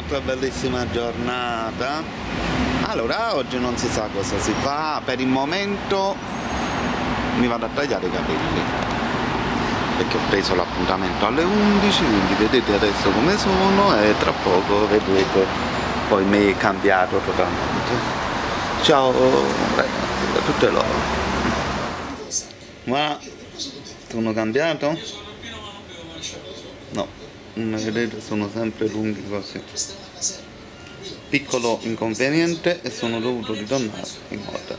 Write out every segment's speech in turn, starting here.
un'altra bellissima giornata. Allora, oggi non si sa cosa si fa. Per il momento mi vado a tagliare i capelli perché ho preso l'appuntamento alle 11, quindi vedete adesso come sono e tra poco vedrete poi mi è cambiato totalmente. Ciao ragazzi, da tutte loro. Ma sono cambiato? No, come vedete sono sempre lunghi così. Piccolo inconveniente e sono dovuto ritornare in moto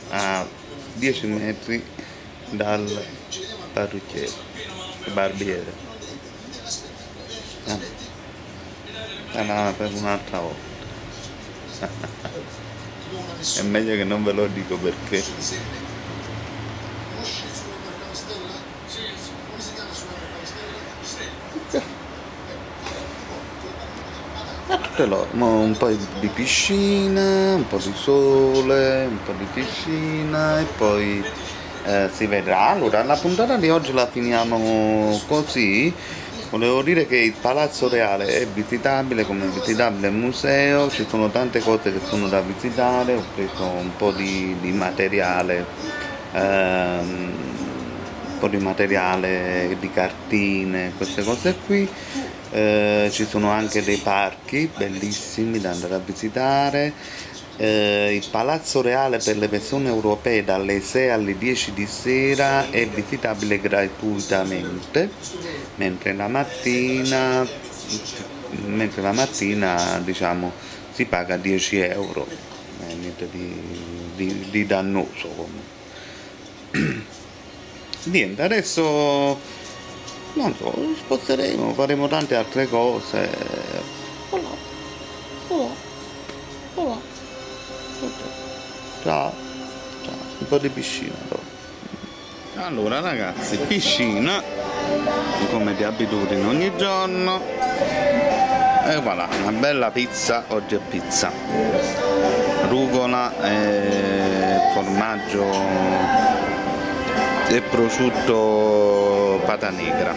a 10 metri dal parrucchiere, barbiere. Per un'altra volta. È meglio che non ve lo dico perché. Tutte loro, un po' di piscina, un po' di sole, un po' di piscina e poi si vedrà. Allora, la puntata di oggi la finiamo così. Volevo dire che il Palazzo Reale è visitabile come visitabile museo, ci sono tante cose che sono da visitare, ho preso un po' di materiale, di cartine, queste cose qui. Ci sono anche dei parchi bellissimi da andare a visitare. Il Palazzo Reale per le persone europee dalle 6 alle 10 di sera è visitabile gratuitamente, mentre la mattina diciamo si paga 10 euro, niente di dannoso comunque. Niente, adesso non so, sposteremo, faremo tante altre cose. Ciao, un po' di piscina dopo. Allora ragazzi, piscina come di abitudine ogni giorno e voilà, una bella pizza. Oggi è pizza, rucola e formaggio e prosciutto pata negra,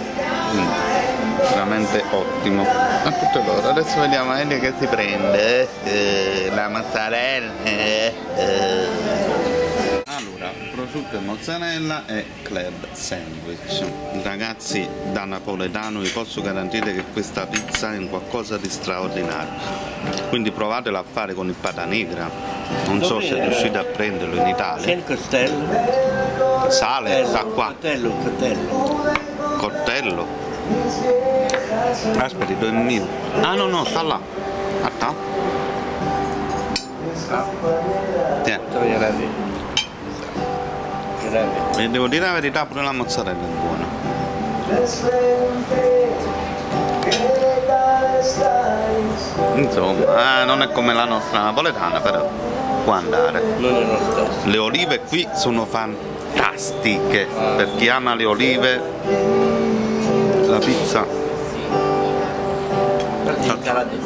veramente ottimo. A tutte loro, adesso vediamo che si prende la mozzarella. Allora, prosciutto e mozzarella e club sandwich. Ragazzi, da napoletano vi posso garantire che questa pizza è un qualcosa di straordinario, quindi provatela a fare con il pata negra. Non so se riuscite a prenderlo in Italia. C'è il costello? Sale, sta qua. Coltello. Aspetti, do il mio. Ah no, sta là. Aspetta. Tieni. E devo dire la verità, pure la mozzarella è buona. Insomma, non è come la nostra napoletana, però può andare. Non è lo stesso. Le olive qui sono fantastiche. Per chi ama le olive, la pizza. Il calato di